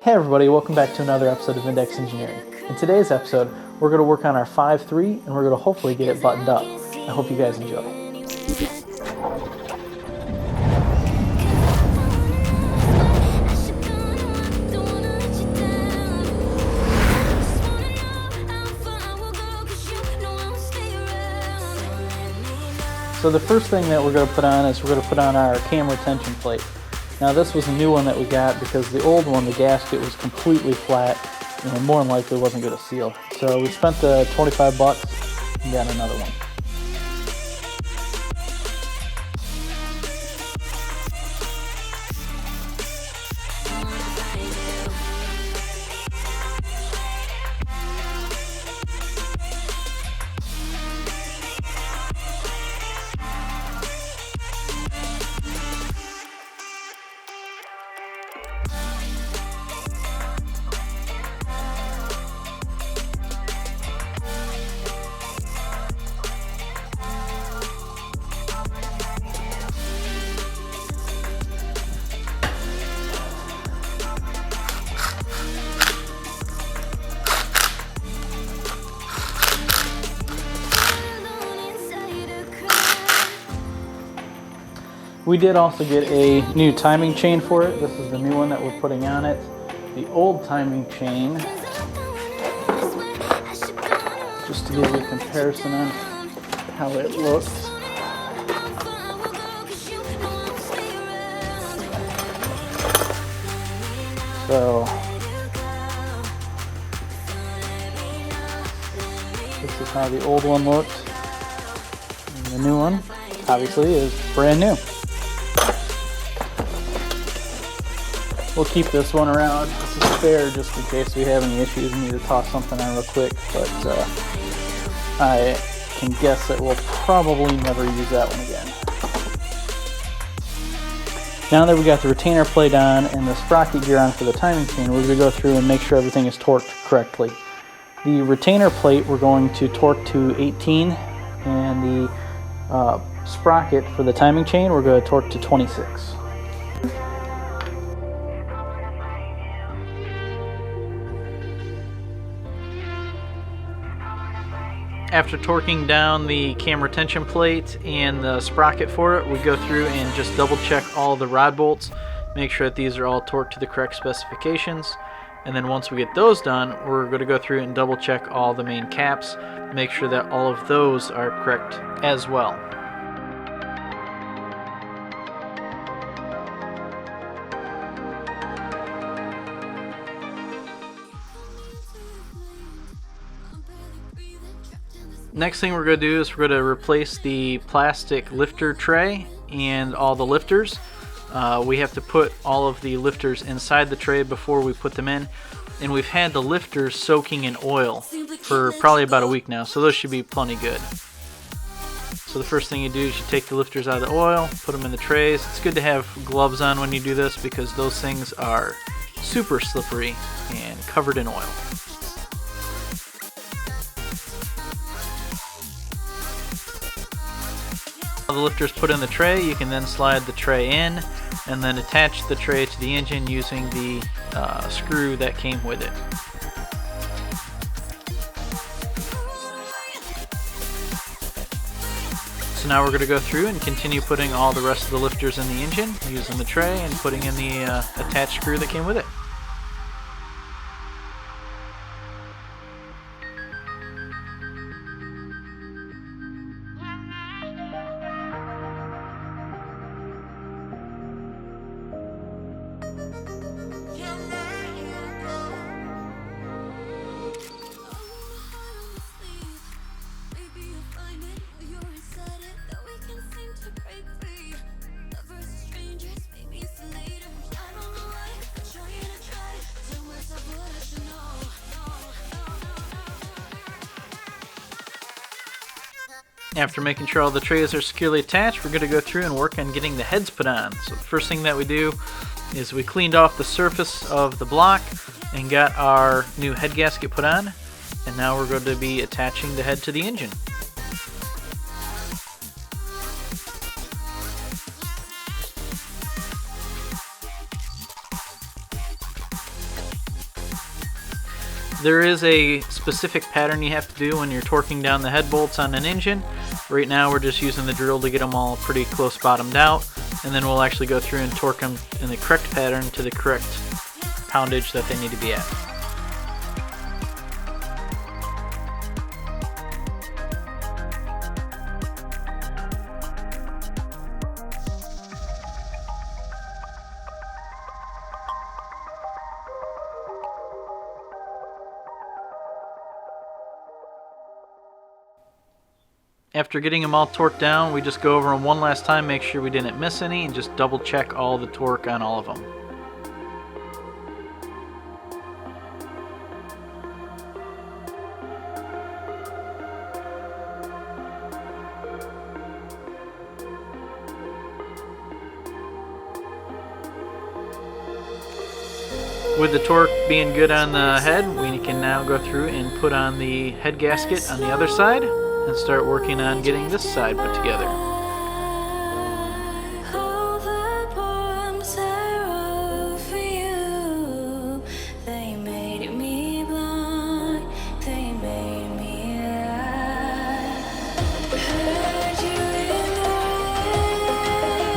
Hey everybody, welcome back to another episode of Index Engineering. In today's episode, we're going to work on our 5.3 and we're going to hopefully get it buttoned up. I hope you guys enjoy. So the first thing that we're going to put on is we're going to put on our cam retention plate. Now this was a new one that we got because the old one, the gasket was completely flat and more than likely wasn't going to seal. So we spent the 25 bucks and got another one. We did also get a new timing chain for it. This is the new one that we're putting on it. The old timing chain, just to give you a comparison on how it looks. So, this is how the old one looked. And the new one, obviously, is brand new. We'll keep this one around. This is spare just in case we have any issues and need to toss something on real quick, but I can guess that we'll probably never use that one again. Now that we got the retainer plate on and the sprocket gear on for the timing chain, we're going to go through and make sure everything is torqued correctly. The retainer plate we're going to torque to 18, and the sprocket for the timing chain we're going to torque to 26. After torquing down the cam retention plate and the sprocket for it, we go through and just double check all the rod bolts, make sure that these are all torqued to the correct specifications, and then once we get those done, we're going to go through and double check all the main caps, make sure that all of those are correct as well. Next thing we're going to do is we're going to replace the plastic lifter tray and all the lifters. We have to put all of the lifters inside the tray before we put them in, and we've had the lifters soaking in oil for probably about a week now, so those should be plenty good. So the first thing you do is you take the lifters out of the oil, put them in the trays. It's good to have gloves on when you do this because those things are super slippery and covered in oil. The lifters put in the tray, you can then slide the tray in and then attach the tray to the engine using the screw that came with it. So now we're going to go through and continue putting all the rest of the lifters in the engine using the tray and putting in the attached screw that came with it. After making sure all the trays are securely attached, we're going to go through and work on getting the heads put on. So the first thing that we do is we cleaned off the surface of the block and got our new head gasket put on, and now we're going to be attaching the head to the engine. There is a specific pattern you have to do when you're torquing down the head bolts on an engine. Right now we're just using the drill to get them all pretty close bottomed out, and then we'll actually go through and torque them in the correct pattern to the correct poundage that they need to be at. After getting them all torqued down, we just go over them one last time, make sure we didn't miss any, and just double check all the torque on all of them. With the torque being good on the head, we can now go through and put on the head gasket on the other side and start working on getting this side put together.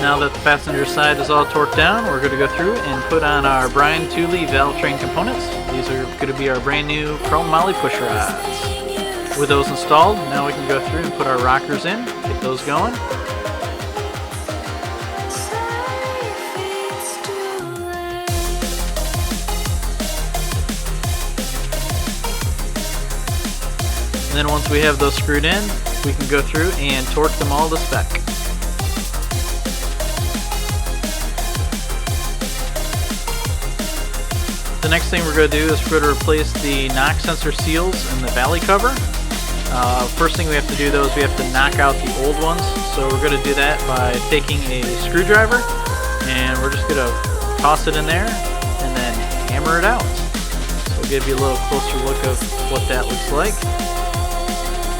Now that the passenger side is all torqued down, we're going to go through and put on our Brian Tooley valve train components. These are going to be our brand new chrome molly push rods. With those installed, now we can go through and put our rockers in, get those going. And then once we have those screwed in, we can go through and torque them all to spec. The next thing we're going to do is we're going to replace the knock sensor seals in the valley cover. First thing we have to do though is we have to knock out the old ones. So we're going to do that by taking a screwdriver and we're just going to toss it in there and then hammer it out. So we'll give you a little closer look of what that looks like.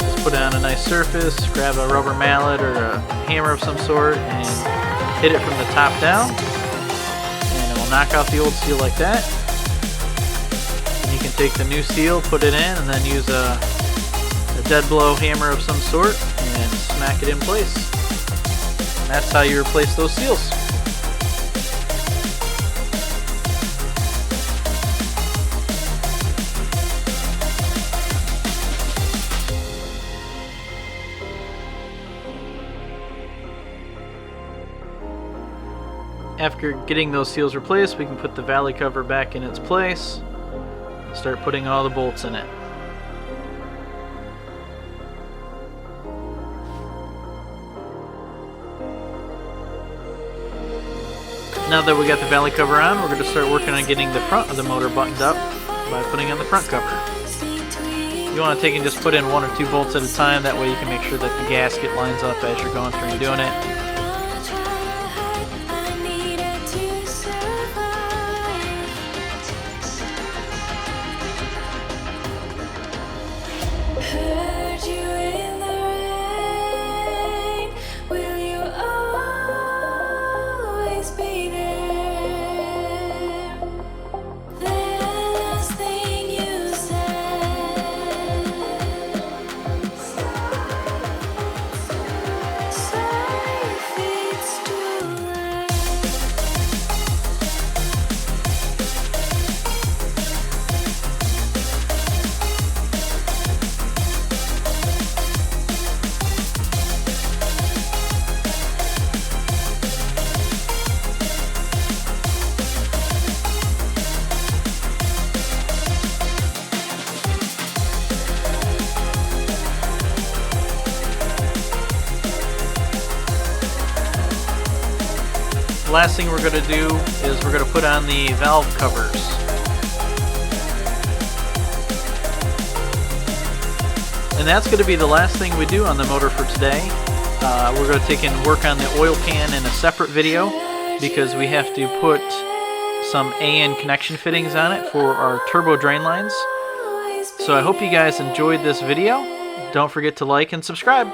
Just put it on a nice surface, grab a rubber mallet or a hammer of some sort and hit it from the top down. And it will knock out the old seal like that. You can take the new seal, put it in, and then use a dead blow hammer of some sort and smack it in place. And that's how you replace those seals. After getting those seals replaced, we can put the valley cover back in its place. Start putting all the bolts in it. Now that we got the valley cover on, we're going to start working on getting the front of the motor buttoned up by putting on the front cover. You want to take and just put in 1 or 2 bolts at a time, that way you can make sure that the gasket lines up as you're going through and doing it. Last thing we're going to do is we're going to put on the valve covers. And that's going to be the last thing we do on the motor for today. We're going to take and work on the oil pan in a separate video because we have to put some AN connection fittings on it for our turbo drain lines. So I hope you guys enjoyed this video. Don't forget to like and subscribe.